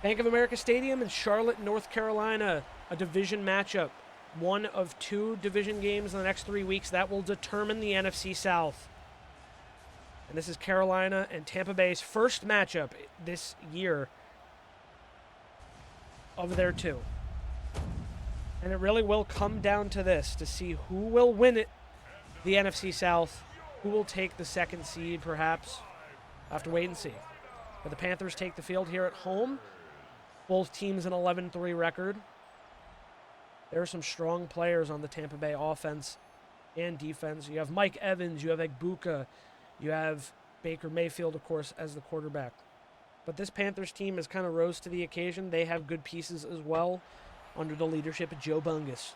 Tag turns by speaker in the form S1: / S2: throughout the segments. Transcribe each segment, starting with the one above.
S1: Bank of America Stadium in Charlotte, North Carolina, a division matchup. One of 2 division games in the next 3 weeks that will determine the NFC South. And this is Carolina and Tampa Bay's first matchup this year of their 2. And it really will come down to this, to see who will win it, the NFC South, who will take the 2nd seed, perhaps. We'll have to wait and see. But the Panthers take the field here at home. Both teams an 11-3 record. There are some strong players on the Tampa Bay offense and defense. You have Mike Evans, you have Egbuka, you have Baker Mayfield, of course, as the quarterback. But this Panthers team has kind of rose to the occasion. They have good pieces as well under the leadership of Joe Bungus.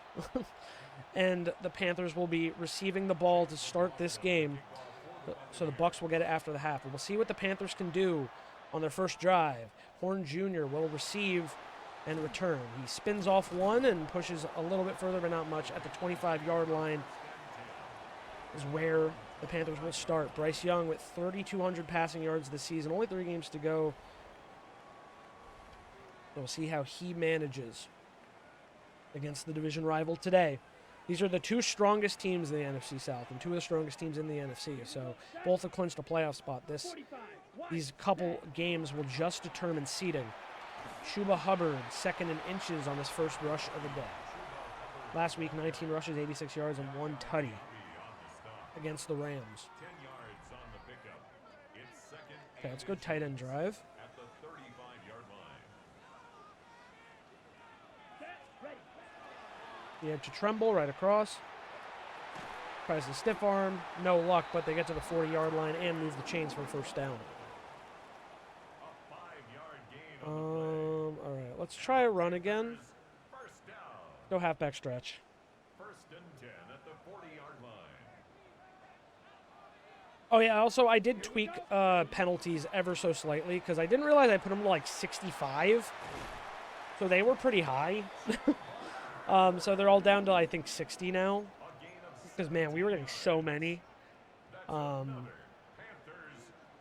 S1: And the Panthers will be receiving the ball to start this game. So the Bucs will get it after the half. We'll see what the Panthers can do on their first drive. Horn Jr. will receive and return. He spins off one and pushes a little bit further, but not much. At the 25-yard line is where the Panthers will start. Bryce Young with 3,200 passing yards this season. Only 3 games to go. We'll see how he manages against the division rival today. These are the 2 strongest teams in the NFC South and 2 of the strongest teams in the NFC. So both have clinched a playoff spot. These couple games will just determine seeding. Chuba Hubbard, 2nd in inches on his first rush of the day. Last week, 19 rushes, 86 yards, and 1 tutty against the Rams. Okay, let's go tight end drive. You have to Tremble right across. Tries to stiff arm. No luck, but they get to the 40-yard line and move the chains for first down. All right, let's try a run again. Go halfback stretch. Oh, yeah, also, I did tweak penalties ever so slightly because I didn't realize I put them to like 65. So they were pretty high. So they're all down to, I think, 60 now. Because, man, we were getting so many.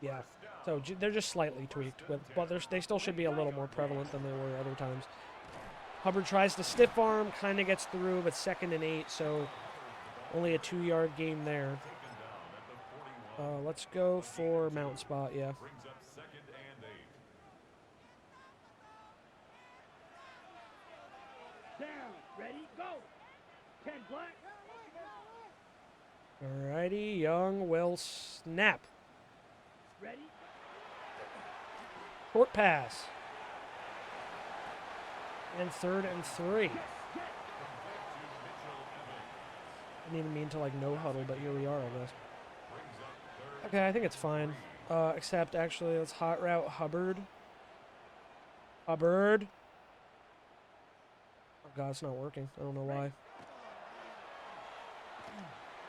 S1: Yeah. So they're just slightly tweaked. But they still should be a little more prevalent than they were other times. Hubbard tries to stiff arm, kind of gets through, but 2nd and 8. So only a 2-yard gain there. Let's go for mount spot, yeah. Alrighty, Young will snap. Ready? Short pass. And 3rd and 3. I didn't mean to like no huddle, but here we are, I guess. Okay, I think it's fine. Except actually, let's hot route Hubbard. Hubbard. Oh god, it's not working. I don't know why.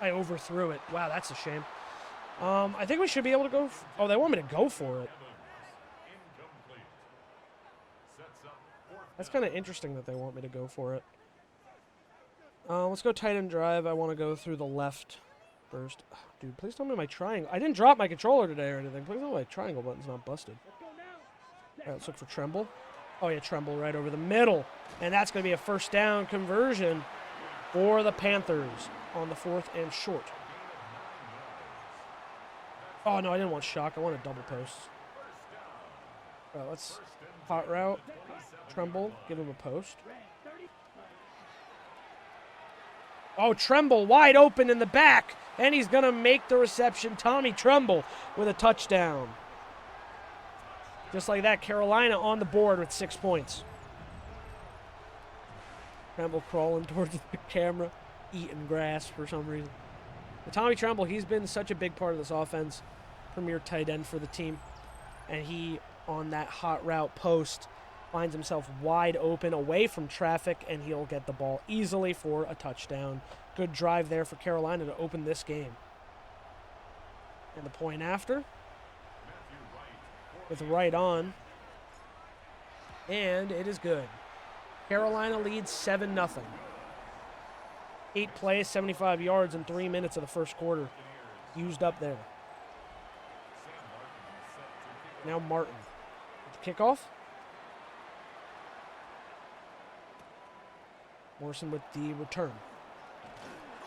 S1: I overthrew it. Wow, that's a shame. I think we should be able to go... Oh, they want me to go for it. That's kind of interesting that they want me to go for it. Let's go tight end drive. I want to go through the left first. Oh, dude, please tell me my triangle... I didn't drop my controller today or anything. Please tell me my triangle button's not busted. All right, let's look for Tremble. Oh, yeah, Tremble right over the middle. And that's going to be a first down conversion for the Panthers on the 4th and short. Oh, no, I didn't want shock. I wanted double posts. All right, let's hot route. Tremble, give him a post. Oh, Tremble wide open in the back. And he's going to make the reception. Tommy Tremble with a touchdown. Just like that, Carolina on the board with 6 points. Tremble crawling towards the camera, eating grass for some reason. But Tommy Tremble, he's been such a big part of this offense. Premier tight end for the team. And he, on that hot route post, finds himself wide open away from traffic, and he'll get the ball easily for a touchdown. Good drive there for Carolina to open this game. And the point after, with right on, and it is good. Carolina leads 7-0. 8 plays, 75 yards in 3 minutes of the first quarter. Used up there. Now Martin. Kickoff. Morrison with the return.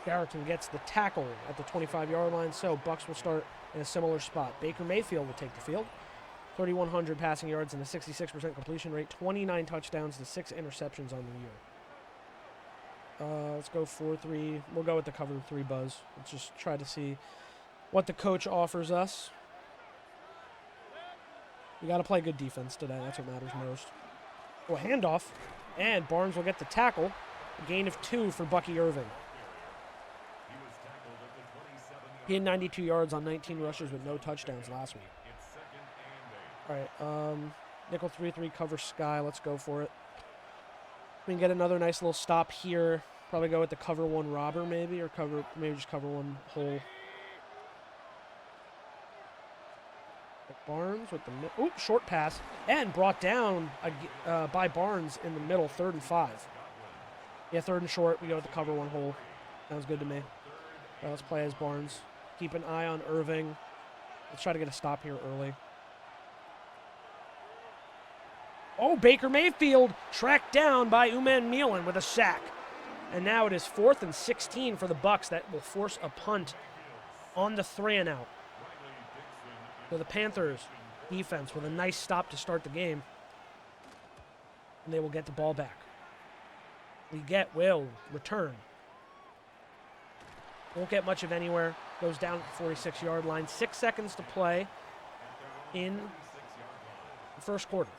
S1: Garrison gets the tackle at the 25-yard line, so Bucs will start in a similar spot. Baker Mayfield will take the field. 3,100 passing yards and a 66% completion rate, 29 touchdowns to 6 interceptions on the year. Let's go 4-3. We'll go with the cover 3 buzz. Let's just try to see what the coach offers us. We got to play good defense today. That's what matters most. Oh, a handoff, and Barnes will get the tackle. A gain of 2 for Bucky Irving. He had 92 yards on 19 rushes with no touchdowns last week. All right, nickel 3-3 cover Sky. Let's go for it. We can get another nice little stop here. Probably go with the cover 1 robber maybe, or maybe just cover 1 hole. Barnes with the short pass, and brought down by Barnes in the middle, 3rd and 5. Yeah, 3rd and short. We go with the cover 1 hole. Sounds good to me. Let's play as Barnes. Keep an eye on Irving. Let's try to get a stop here early. Oh, Baker Mayfield tracked down by Uman Milan with a sack. And now it is 4th and 16 for the Bucs. That will force a punt on the 3-and-out. So the Panthers defense with a nice stop to start the game. And they will get the ball back. Will return. Won't get much of anywhere. Goes down at the 46-yard line. 6 seconds to play in the first quarter.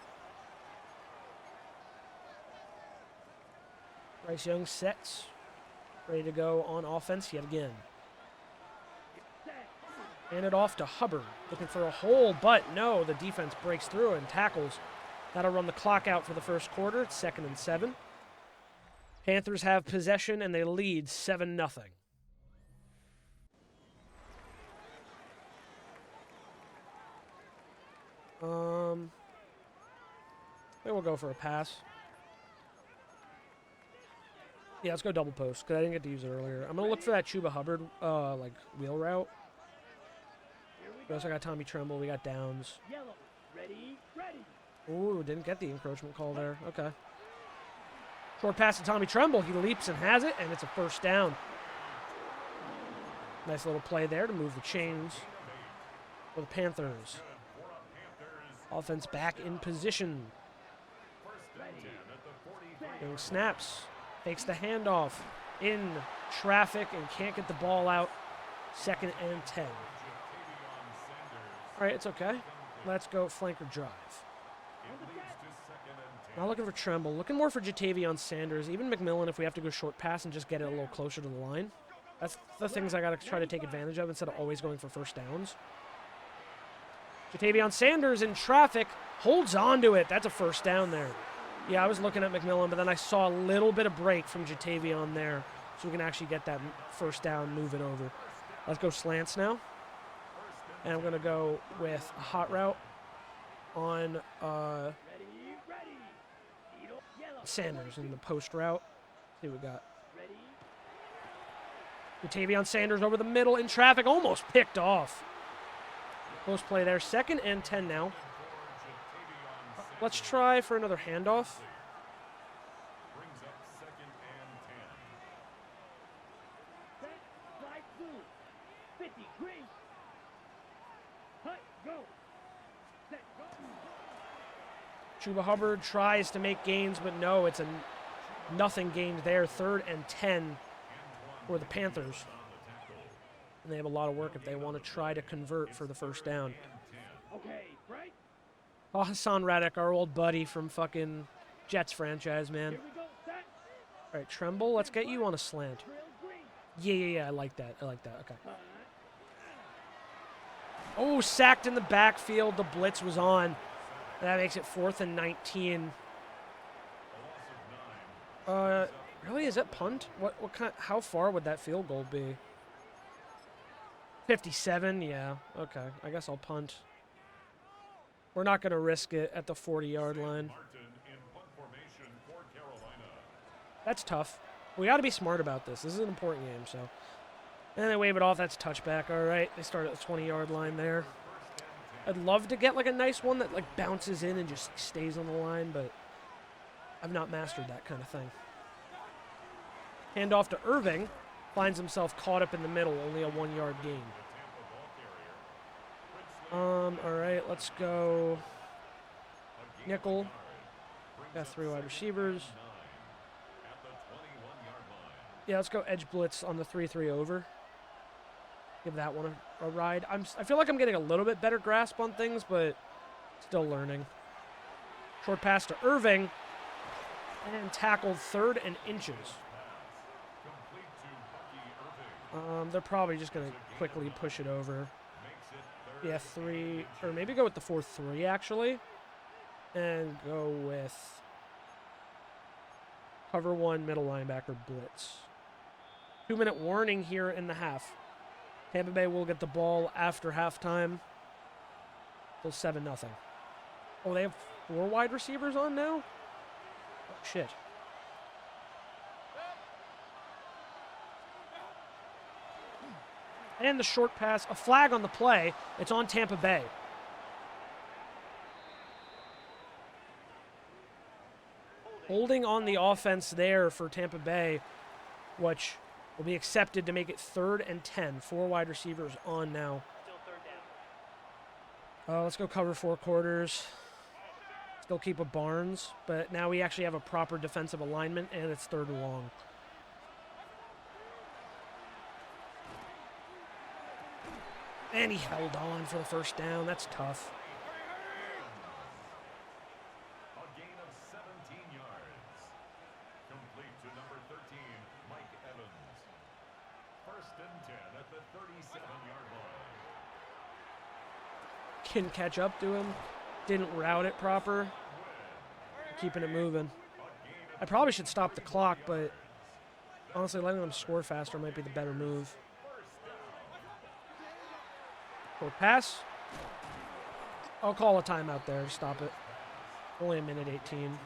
S1: Bryce Young sets. Ready to go on offense yet again. Hand it off to Hubbard. Looking for a hole, but no. The defense breaks through and tackles. That'll run the clock out for the first quarter. It's 2nd and 7. Panthers have possession and they lead 7-0. Then we'll go for a pass. Yeah, let's go double post, because I didn't get to use it earlier. I'm going to look for that Chuba Hubbard, wheel route. We also got Tommy Tremble. We got Downs. Ooh, didn't get the encroachment call there. Okay. Short pass to Tommy Tremble. He leaps and has it, and it's a 1st down. Nice little play there to move the chains for the Panthers. Offense back in position. Young snaps. Fakes the handoff. In traffic and can't get the ball out. 2nd and 10. All right, it's okay. Let's go flanker drive. Not looking for Tremble. Looking more for Jatavion Sanders. Even McMillan if we have to go short pass and just get it a little closer to the line. That's the things I got to try to take advantage of instead of always going for 1st downs. Jatavion Sanders in traffic. Holds on to it. That's a 1st down there. Yeah, I was looking at McMillan, but then I saw a little bit of break from Jatavion there. So we can actually get that 1st down, move it over. Let's go slants now. And I'm going to go with a hot route on Sanders in the post route. See what we got. Jatavion Sanders over the middle in traffic. Almost picked off. Close play there. 2nd and 10 now. Let's try for another handoff. Chuba Hubbard tries to make gains, but no, it's a nothing gained there. 3rd and 10 for the Panthers. And they have a lot of work if they want to try to convert for the 1st down. Oh, Hassan Reddick, our old buddy from fucking Jets franchise, man. All right, Tremble, let's get you on a slant. Yeah, I like that. Okay. Oh, sacked in the backfield. The blitz was on. That makes it 4th and 19. Really, is that punt? What kind? How far would that field goal be? 57, yeah. Okay, I guess I'll punt. We're not going to risk it at the 40-yard line. That's tough. We got to be smart about this. This is an important game, so. And they wave it off. That's touchback. All right, they start at the 20-yard line there. I'd love to get like a nice one that like bounces in and just stays on the line, but I've not mastered that kind of thing. Hand off to Irving. Finds himself caught up in the middle. Only a 1-yard gain. All right, let's go nickel. Got 3 wide receivers. Yeah, let's go edge blitz on the 3-3 over. Give that one a ride. I feel like I'm getting a little bit better grasp on things, but still learning. Short pass to Irving. And tackled 3rd and inches. They're probably just going to quickly push it over. Yeah, 3, or maybe go with the 4-3, actually. And go with cover 1, middle linebacker, blitz. 2-minute warning here in the half. Tampa Bay will get the ball after halftime. Still 7-0. Oh, they have 4 wide receivers on now? Oh, shit. And the short pass, a flag on the play. It's on Tampa Bay. Holding on the offense there for Tampa Bay, which will be accepted to make it 3rd and 10. 4 wide receivers on now. Let's go cover 4 quarters. Still keep a Barnes, but now we actually have a proper defensive alignment, and it's 3rd and long. And he held on for the first down. That's tough.
S2: A gain of 17 yards. Complete to number 13, Mike Evans. 1st and 10 at the 37-yard line.
S1: Couldn't catch up to him. Didn't route it proper. Keeping it moving. I probably should stop the clock, but honestly, letting them score faster might be the better move. Short pass. I'll call a timeout there. Stop it. Only 1:18.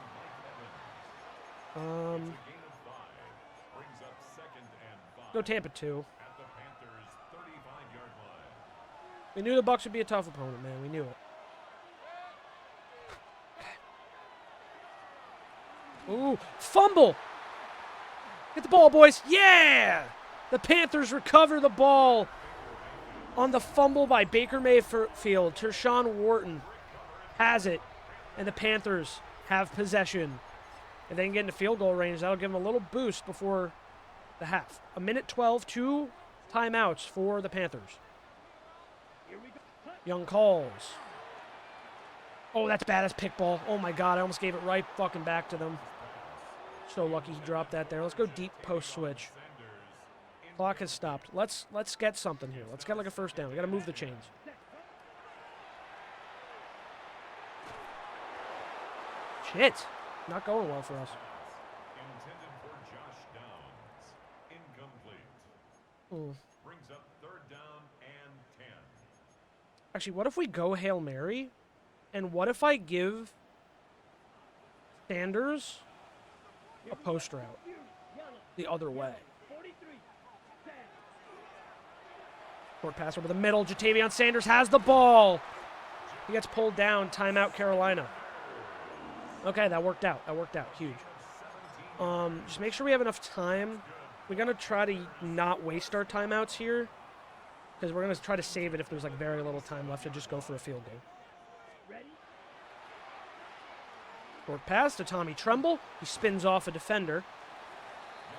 S1: Go Tampa 2. We knew the Bucs would be a tough opponent, man. We knew it. Ooh, fumble. Get the ball, boys. Yeah! The Panthers recover the ball on the fumble by Baker Mayfield. Tershawn Wharton has it, and the Panthers have possession. If they can get into field goal range, that'll give them a little boost before the half. 1:12, 2 timeouts for the Panthers. Young calls. Oh, that's bad as pick ball. Oh, my God. I almost gave it right fucking back to them. So lucky he dropped that there. Let's go deep post switch. Clock has stopped. Let's get something here. Let's get like a first down. We got to move the chains. Shit. Not going well for us.
S2: Intended for Josh Downs. Incomplete. Brings up 3rd down and 10.
S1: Actually, what if we go Hail Mary? And what if I give Sanders a post route the other way? Short pass over the middle. Jatavion Sanders has the ball. He gets pulled down. Timeout, Carolina. Okay, that worked out. That worked out. Huge. Just make sure we have enough time. We're going to try to not waste our timeouts here, because we're going to try to save it if there's like very little time left to just go for a field goal. Short pass to Tommy Tremble. He spins off a defender.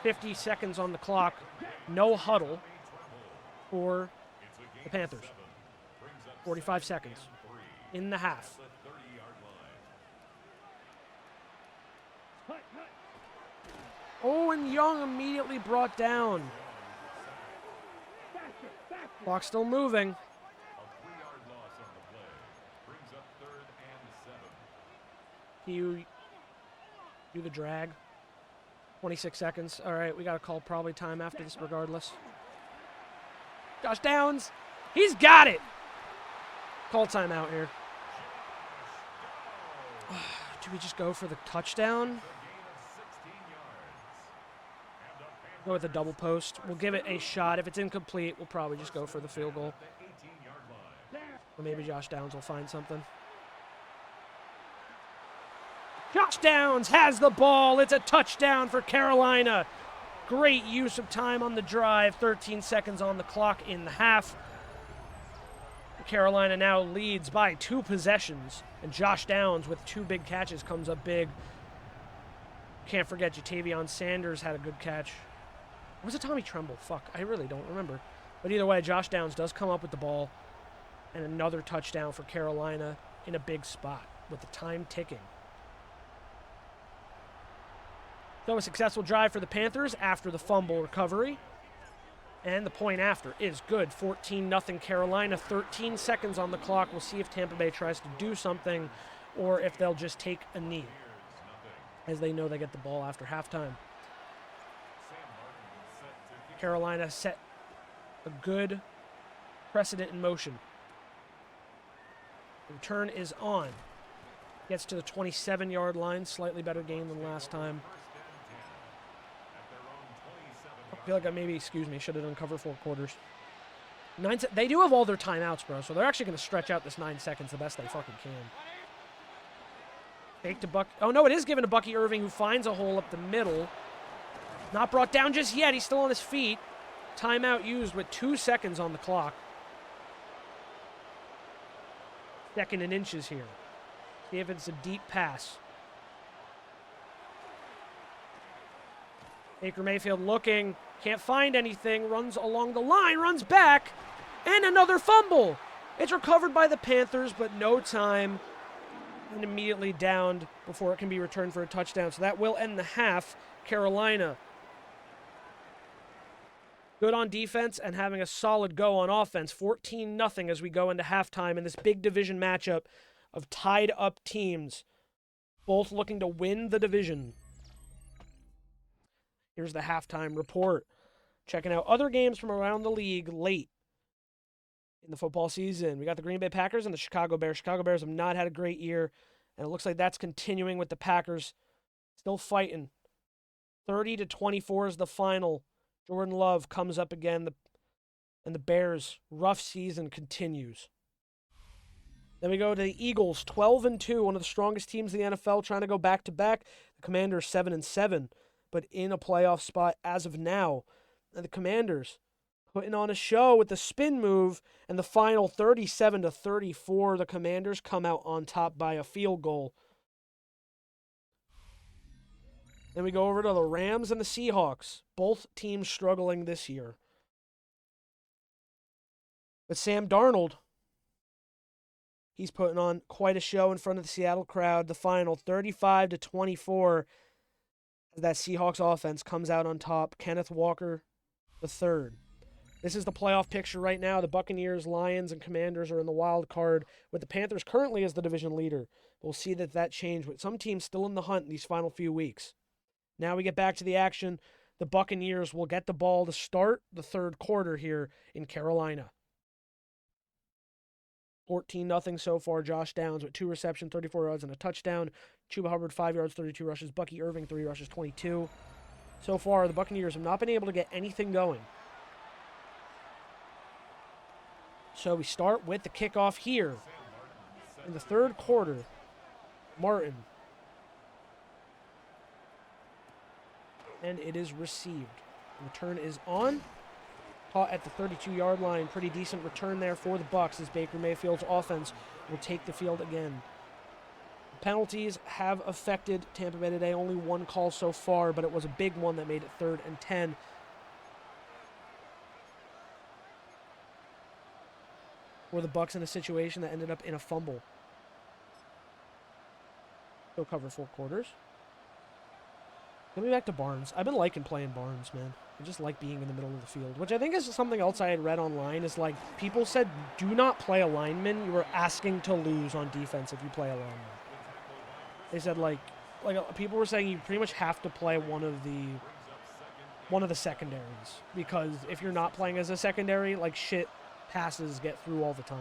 S1: 50 seconds on the clock. No huddle for the Panthers. 45 seconds in the half. Oh, and Young immediately brought down. Clock still moving. You do the drag. 26 seconds. All right, we got to call probably time after this regardless. Josh Downs. He's got it. Call timeout here. Do we just go for the touchdown? Go with the double post. We'll give it a shot. If it's incomplete, we'll probably just go for the field goal. Or maybe Josh Downs will find something. Josh Downs has the ball. It's a touchdown for Carolina. Great use of time on the drive. 13 seconds on the clock in the half. Carolina now leads by 2 possessions. And Josh Downs with 2 big catches comes up big. Can't forget Jatavion Sanders had a good catch. Or was it Tommy Tremble? Fuck, I really don't remember. But either way, Josh Downs does come up with the ball. And another touchdown for Carolina in a big spot with the time ticking. So a successful drive for the Panthers after the fumble recovery. And the point after is good. 14-0 Carolina, 13 seconds on the clock. We'll see if Tampa Bay tries to do something or if they'll just take a knee, as they know they get the ball after halftime. Carolina set a good precedent in motion. The return is on. Gets to the 27-yard line. Slightly better game than last time. I feel like I maybe, should have done cover 4 quarters. They do have all their timeouts, bro, so they're actually going to stretch out this 9 seconds the best they fucking can. Fake to Buck. Oh, no, it is given to Bucky Irving, who finds a hole up the middle. Not brought down just yet. He's still on his feet. Timeout used with 2 seconds on the clock. 2nd and inches here. See if it's a deep pass. Baker Mayfield looking. Can't find anything. Runs along the line. Runs back. And another fumble. It's recovered by the Panthers, but no time. And immediately downed before it can be returned for a touchdown. So that will end the half. Carolina good on defense and having a solid go on offense. 14-0 as we go into halftime in this big division matchup of tied up teams, both looking to win the division. Here's the halftime report. Checking out other games from around the league late in the football season. We got the Green Bay Packers and the Chicago Bears. Chicago Bears have not had a great year, and it looks like that's continuing with the Packers still fighting. 30-24 is the final. Jordan Love comes up again, and the Bears' rough season continues. Then we go to the Eagles, 12-2, one of the strongest teams in the NFL, trying to go back-to-back. The Commanders, 7-7, but in a playoff spot as of now. And the Commanders putting on a show with the spin move, and the final 37-34. The Commanders come out on top by a field goal. Then we go over to the Rams and the Seahawks. Both teams struggling this year. But Sam Darnold, he's putting on quite a show in front of the Seattle crowd. The final 35-24 as that Seahawks offense comes out on top. Kenneth Walker III. This is the playoff picture right now. The Buccaneers, Lions, and Commanders are in the wild card, with the Panthers currently as the division leader. We'll see that change, with some teams still in the hunt in these final few weeks. Now we get back to the action. The Buccaneers will get the ball to start the third quarter here in Carolina. 14-0 so far. Josh Downs with 2 receptions, 34 yards, and a touchdown. Chuba Hubbard, 5 yards, 32 rushes. Bucky Irving, 3 rushes, 22. So far, the Buccaneers have not been able to get anything going. So we start with the kickoff here in the third quarter. Martin. And it is received. Return is on. Caught at the 32-yard line. Pretty decent return there for the Bucs as Baker Mayfield's offense will take the field again. Penalties have affected Tampa Bay today. Only 1 call so far, but it was a big one that made it 3rd and 10. For the Bucs in a situation that ended up in a fumble. Go cover 4 quarters. Coming back to Barnes. I've been liking playing Barnes, man. I just like being in the middle of the field, which I think is something else I had read online, is like, people said, do not play a lineman. You are asking to lose on defense if you play a lineman. They said, like people were saying you pretty much have to play one of the secondaries, because if you're not playing as a secondary, like, shit passes get through all the time.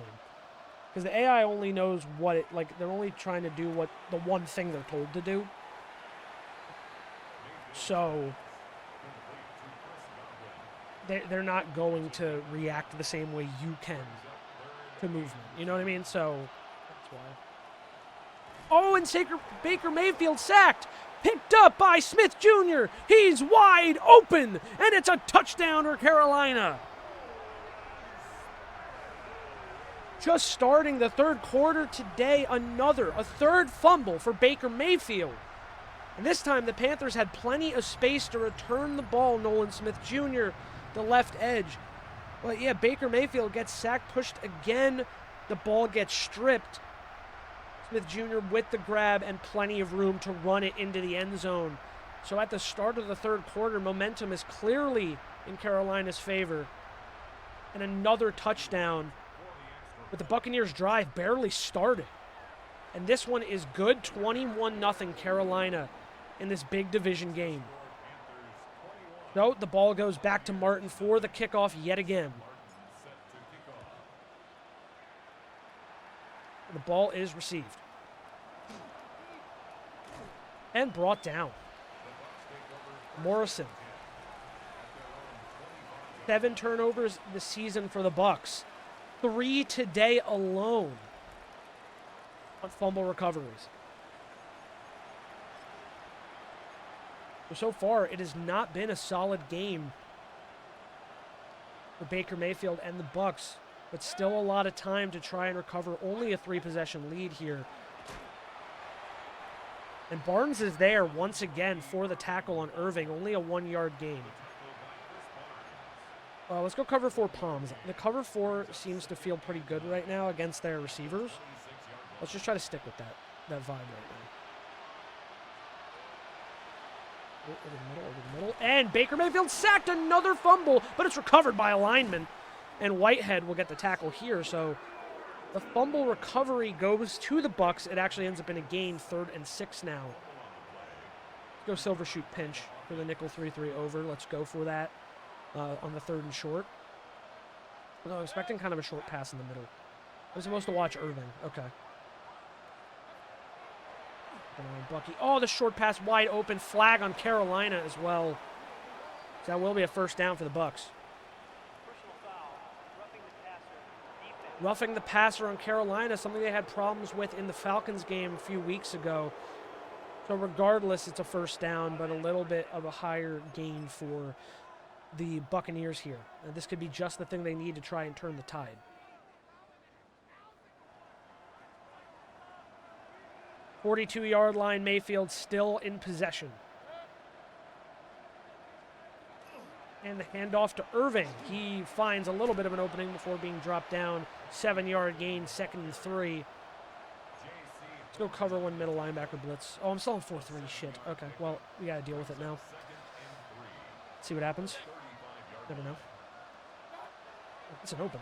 S1: Because the AI only knows what it, like, they're only trying to do what the one thing they're told to do. So they're not going to react the same way you can to movement. You know what I mean? So that's why. Oh, and Baker Mayfield sacked. Picked up by Smith Jr. He's wide open, and it's a touchdown for Carolina. Just starting the third quarter today, a third fumble for Baker Mayfield. And this time the Panthers had plenty of space to return the ball. Nolan Smith Jr., the left edge. But yeah, Baker Mayfield gets sacked, pushed again. The ball gets stripped. Smith Jr. with the grab and plenty of room to run it into the end zone. So at the start of the third quarter, momentum is clearly in Carolina's favor. And another touchdown. But the Buccaneers' drive barely started. And this one is good. 21-0 Carolina in this big division game. So the ball goes back to Martin for the kickoff yet again. The ball is received. And brought down. Morrison. 7 turnovers this season for the Bucs. 3 today alone on fumble recoveries. So far, it has not been a solid game for Baker Mayfield and the Bucs, but still a lot of time to try and recover. Only a 3-possession lead here. And Barnes is there once again for the tackle on Irving. Only a 1-yard gain. Let's go cover 4 Palms. The cover 4 seems to feel pretty good right now against their receivers. Let's just try to stick with that vibe right now. Over the middle. And Baker Mayfield sacked, another fumble, but it's recovered by a lineman. And Whitehead will get the tackle here. So the fumble recovery goes to the Bucs. It actually ends up in a gain, 3rd and 6 now. Let's go silver shoot pinch for the nickel 3-3 over. Let's go for that. On the 3rd and short. I was expecting kind of a short pass in the middle. I'm supposed to watch Irving. Okay. Bucky. Oh, the short pass wide open. Flag on Carolina as well. So that will be a first down for the Bucs. Roughing the passer on Carolina, something they had problems with in the Falcons game a few weeks ago. So regardless, it's a first down, but a little bit of a higher gain for the Buccaneers here. And this could be just the thing they need to try and turn the tide. The 42-yard line, Mayfield still in possession. And the handoff to Irving. He finds a little bit of an opening before being dropped down. 7-yard gain, 2nd and 3. Let's go cover 1 middle linebacker blitz. Oh, I'm still on 4-3. Shit. Okay, well, we got to deal with it now. See what happens. Never know. It's an open.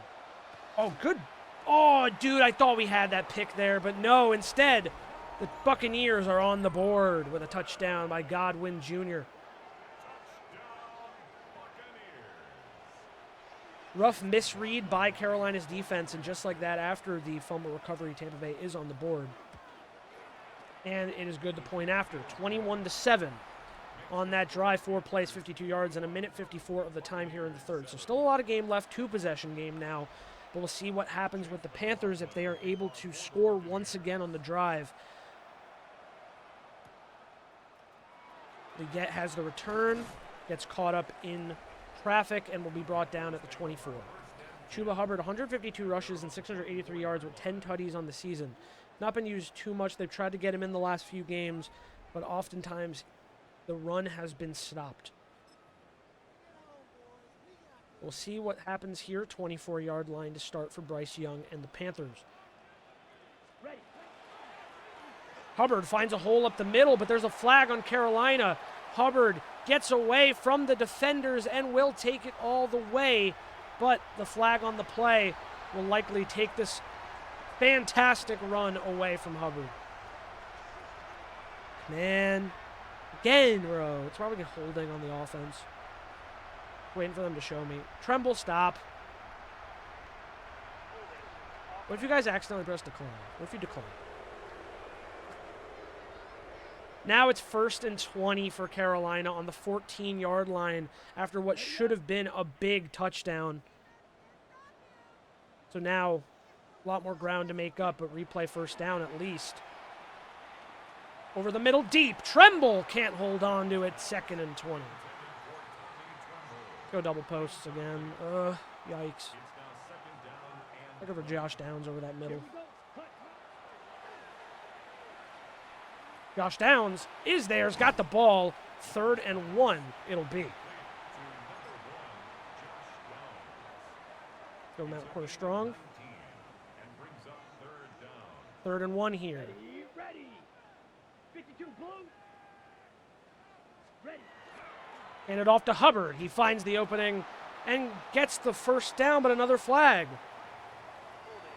S1: Oh, good. Oh, dude, I thought we had that pick there, but no. Instead, the Buccaneers are on the board with a touchdown by Godwin Jr. Rough misread by Carolina's defense, and just like that, after the fumble recovery, Tampa Bay is on the board. And it is good to point after. 21-7. On that drive, 4 plays, 52 yards, and 1:54 of the time here in the third. So still a lot of game left, 2-possession game now. But we'll see what happens with the Panthers if they are able to score once again on the drive. Leggett has the return, gets caught up in traffic, and will be brought down at the 24. Chuba Hubbard, 152 rushes and 683 yards with 10 tutties on the season. Not been used too much. They've tried to get him in the last few games, but oftentimes the run has been stopped. We'll see what happens here. 24-yard line to start for Bryce Young and the Panthers. Ready. Hubbard finds a hole up the middle, but there's a flag on Carolina. Hubbard gets away from the defenders and will take it all the way, but the flag on the play will likely take this fantastic run away from Hubbard. Man. Again, bro. It's probably holding on the offense. Waiting for them to show me. Tremble, stop. What if you guys accidentally press decline? What if you decline? Now it's 1st and 20 for Carolina on the 14-yard line after what should have been a big touchdown. So now a lot more ground to make up, but replay first down at least. Over the middle, deep. Tremble can't hold on to it. 2nd and 20. Go double posts again. Yikes. Looking for Josh Downs over that middle. Josh Downs is there. He's got the ball. 3rd and 1 it'll be. Go Mount Quarter strong. 3rd and 1 here. Hand it off to Hubbard. He finds the opening and gets the first down, but another flag.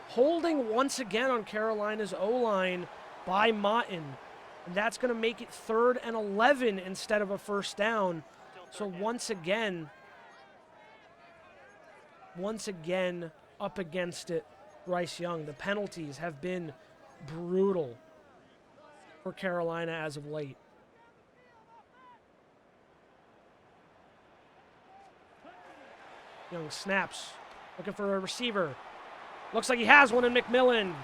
S1: Holding once again on Carolina's O-line by Motton. And that's going to make it 3rd and 11 instead of a first down. So once again up against it, Bryce Young. The penalties have been brutal for Carolina as of late. Young snaps, looking for a receiver. Looks like he has one in McMillan.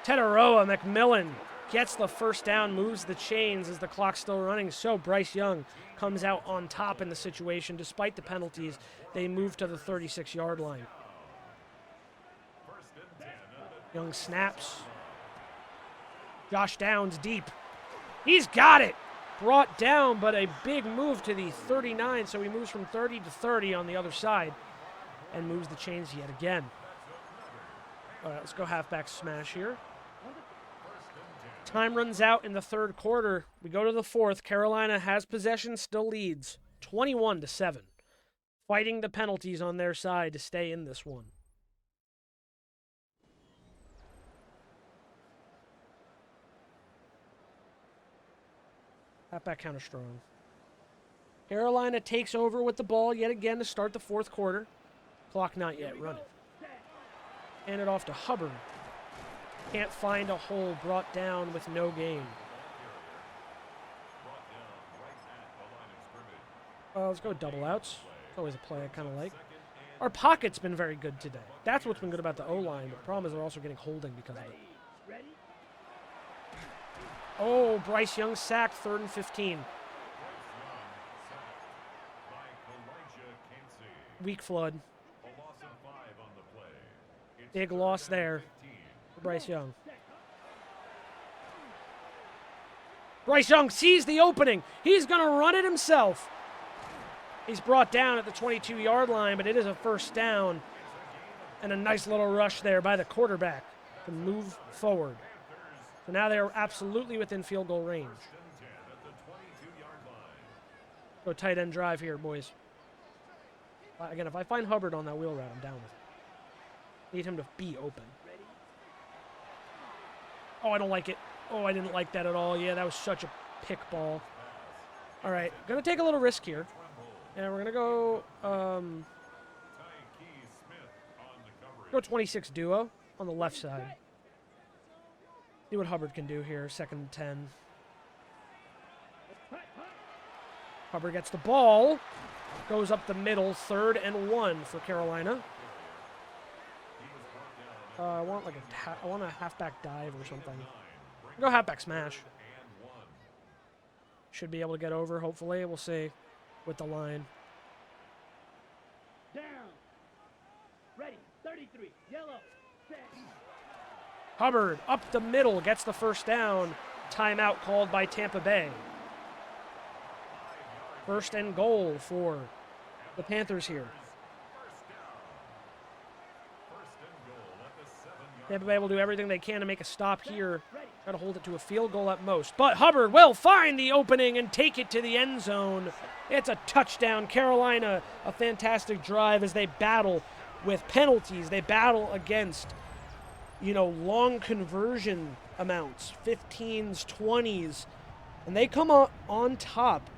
S1: Tetaroa McMillan gets the first down, moves the chains as the clock's still running. So Bryce Young comes out on top in the situation. Despite the penalties, they move to the 36-yard line. Young snaps. Josh Downs deep. He's got it. Brought down, but a big move to the 39. So he moves from 30 to 30 on the other side and moves the chains yet again. All right, let's go halfback smash here. Time runs out in the 3rd quarter. We go to the 4th. Carolina has possession, still leads 21-7. Fighting the penalties on their side to stay in this one. Halfback counter strong. Carolina takes over with the ball yet again to start the 4th quarter. Clock not yet running. Hand it off to Hubbard. Can't find a hole, brought down with no gain. Let's go double outs. It's always a play I kind of like. Our pocket's been very good today. That's what's been good about the O-line. The problem is they're also getting holding because of it. Oh, Bryce Young sacked, 3rd and 15. Weak flood. Big loss there for Bryce Young. Bryce Young sees the opening. He's going to run it himself. He's brought down at the 22-yard line, but it is a first down. And a nice little rush there by the quarterback to move forward. So now they're absolutely within field goal range. Go tight end drive here, boys. Again, if I find Hubbard on that wheel route, I'm down with it. Need him to be open. Oh, I don't like it. Oh, I didn't like that at all. Yeah, that was such a pick ball. All right, going to take a little risk here. And we're going to go 26 duo on the left side. See what Hubbard can do here, 2nd and 10. Hubbard gets the ball. Goes up the middle, 3rd and 1 for Carolina. I want a halfback dive or something. Go halfback smash. Should be able to get over, hopefully. We'll see with the line.
S3: Down. Ready. 33. Yellow. Set.
S1: Hubbard up the middle, gets the first down. Timeout called by Tampa Bay. 1st and goal for the Panthers here. Tampa Bay will do everything they can to make a stop here. Try to hold it to a field goal at most. But Hubbard will find the opening and take it to the end zone. It's a touchdown. Carolina, a fantastic drive as they battle with penalties. They battle against, long conversion amounts, 15s, 20s. And they come on top.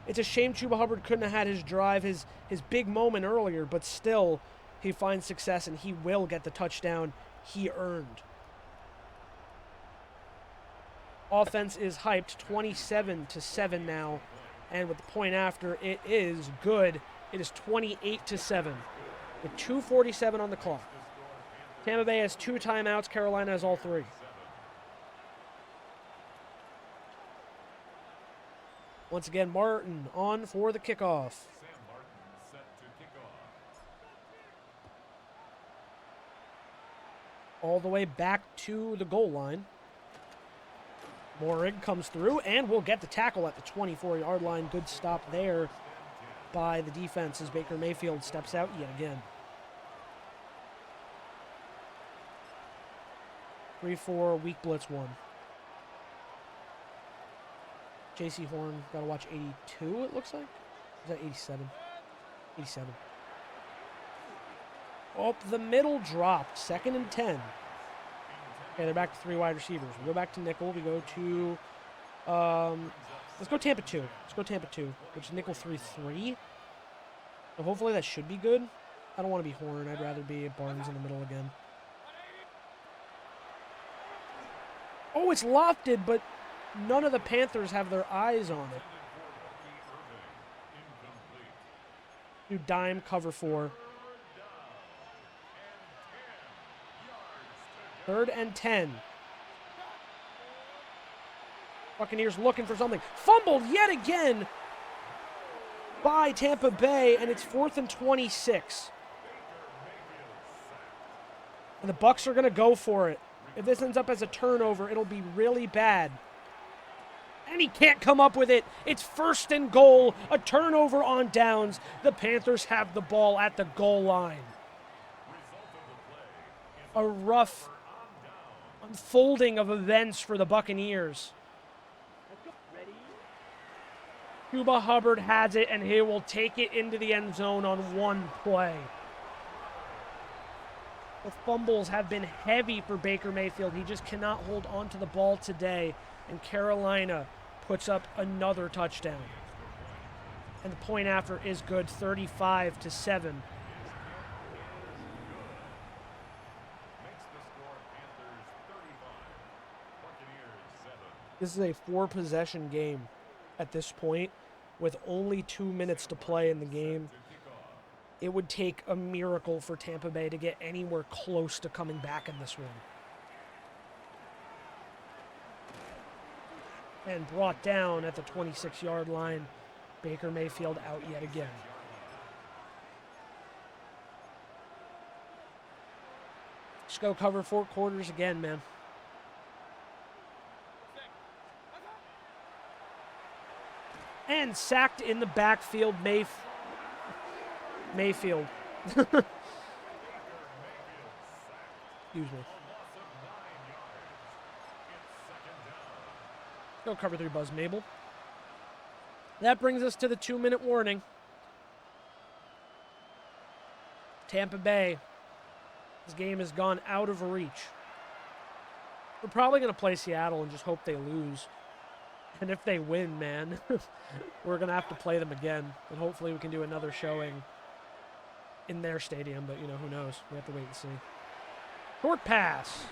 S1: It's a shame Chuba Hubbard couldn't have had his drive, his big moment earlier, but still he finds success and he will get the touchdown he earned. Offense is hyped 27-7 now, and with the point after, it is good. It is 28-7 with 2:47 on the clock. Tampa Bay has 2 timeouts. Carolina has all 3. Once again, Martin on for the kickoff.
S2: Sam Martin set to kick off.
S1: All the way back to the goal line. Morig comes through and will get the tackle at the 24-yard line. Good stop there by the defense as Baker Mayfield steps out yet again. 3-4, weak blitz 1. J.C. Horn, gotta watch 82, it looks like. Is that 87? 87. Up the middle dropped, 2nd and 10. Okay, they're back to 3 wide receivers. We go back to nickel. We go to, let's go Tampa 2. Let's go Tampa 2, which is nickel 3-3. So hopefully that should be good. I don't want to be Horn. I'd rather be Barnes in the middle again. Oh, it's lofted, but none of the Panthers have their eyes on it. Do dime cover 4. 3rd and 10. Buccaneers looking for something. Fumbled yet again by Tampa Bay, and it's 4th and 26. And the Bucs are going to go for it. If this ends up as a turnover, it'll be really bad. And he can't come up with it. It's 1st and goal, a turnover on downs. The Panthers have the ball at the goal line. A rough unfolding of events for the Buccaneers. Chuba Hubbard has it, and he will take it into the end zone on 1 play. The fumbles have been heavy for Baker Mayfield. He just cannot hold on to the ball today, and Carolina puts up another touchdown. And the point after is good, 35-7. This is a 4-possession game at this point with only 2 minutes to play in the game. It would take a miracle for Tampa Bay to get anywhere close to coming back in this one. And brought down at the 26-yard line. Baker Mayfield out yet again. Just go cover 4 quarters again, man. And sacked in the backfield, Mayfield. Excuse me. Go cover 3, Buzz Mabel. That brings us to the 2-minute warning. Tampa Bay. This game has gone out of reach. We're probably going to play Seattle and just hope they lose. And if they win, man, we're going to have to play them again. And hopefully we can do another showing in their stadium. But, you know, who knows? We have to wait and see. Short pass.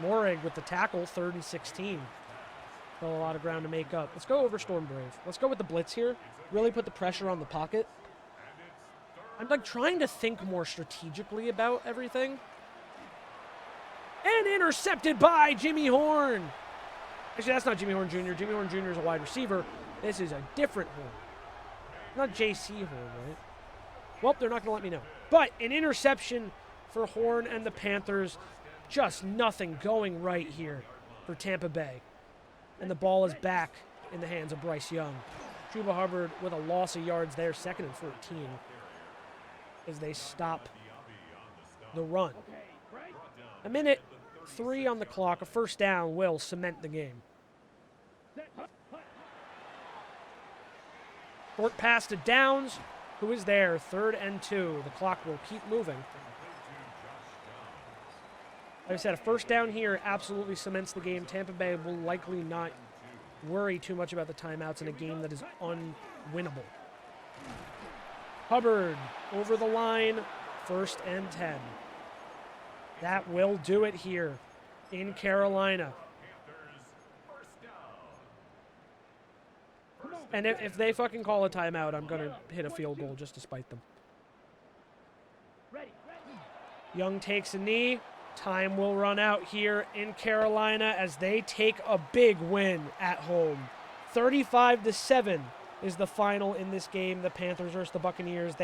S1: Morig with the tackle, 3rd and 16. Still a lot of ground to make up. Let's go over Storm Brave. Let's go with the blitz here. Really put the pressure on the pocket. I'm like trying to think more strategically about everything. And intercepted by Jimmy Horn. Actually, that's not Jimmy Horn Jr. Jimmy Horn Jr. is a wide receiver. This is a different Horn. Not J.C. Horn, right? Well, they're not going to let me know. But an interception for Horn and the Panthers. Just nothing going right here for Tampa Bay. And the ball is back in the hands of Bryce Young. Chuba Hubbard with a loss of yards there, 2nd and 14, as they stop the run. 1:03 on the clock. A first down will cement the game. Short pass to Downs, who is there, 3rd and 2. The clock will keep moving. Like I said, a first down here absolutely cements the game. Tampa Bay will likely not worry too much about the timeouts in a game that is unwinnable. Hubbard over the line, 1st and 10. That will do it here in Carolina. And if they fucking call a timeout, I'm going to hit a field goal just to spite them. Young takes a knee. Time will run out here in Carolina as they take a big win at home. 35-7 is the final in this game. The Panthers versus the Buccaneers.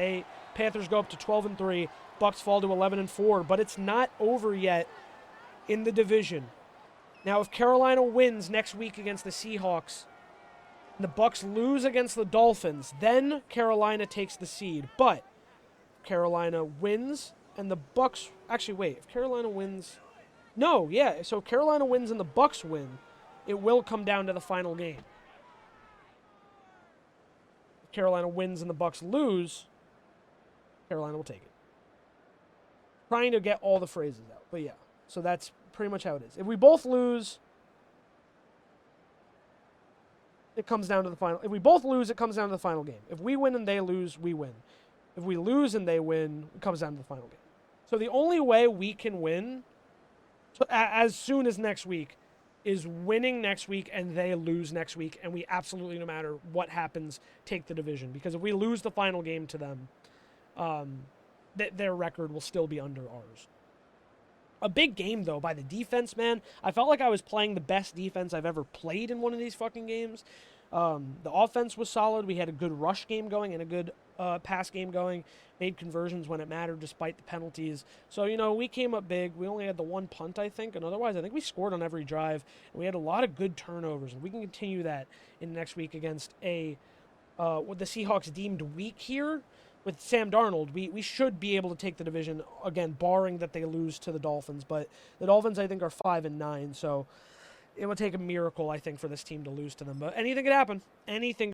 S1: Panthers go up to 12-3. Bucs fall to 11-4. But it's not over yet in the division. Now, if Carolina wins next week against the Seahawks, and the Bucs lose against the Dolphins, then Carolina takes the seed. But Carolina wins, and the Bucs actually wait. If Carolina wins, no, yeah. So if Carolina wins and the Bucs win, it will come down to the final game. If Carolina wins and the Bucs lose, Carolina will take it. Trying to get all the phrases out, but yeah. So that's pretty much how it is. If we both lose, it comes down to the final. If we both lose, it comes down to the final game. If we win and they lose, we win. If we lose and they win, it comes down to the final game. So the only way we can win as soon as next week is winning next week and they lose next week, and we absolutely, no matter what happens, take the division. Because if we lose the final game to them, their record will still be under ours. A big game, though, by the defense, man. I felt like I was playing the best defense I've ever played in one of these fucking games. The offense was solid. We had a good rush game going and a good pass game going. Made conversions when it mattered despite the penalties. So, we came up big. We only had the one punt, I think. And otherwise, I think we scored on every drive. And we had a lot of good turnovers. And we can continue that in next week against what the Seahawks deemed weak here. With Sam Darnold, we should be able to take the division, again, barring that they lose to the Dolphins. But the Dolphins, I think, are 5-9, so it would take a miracle, I think, for this team to lose to them. But anything could happen. Anything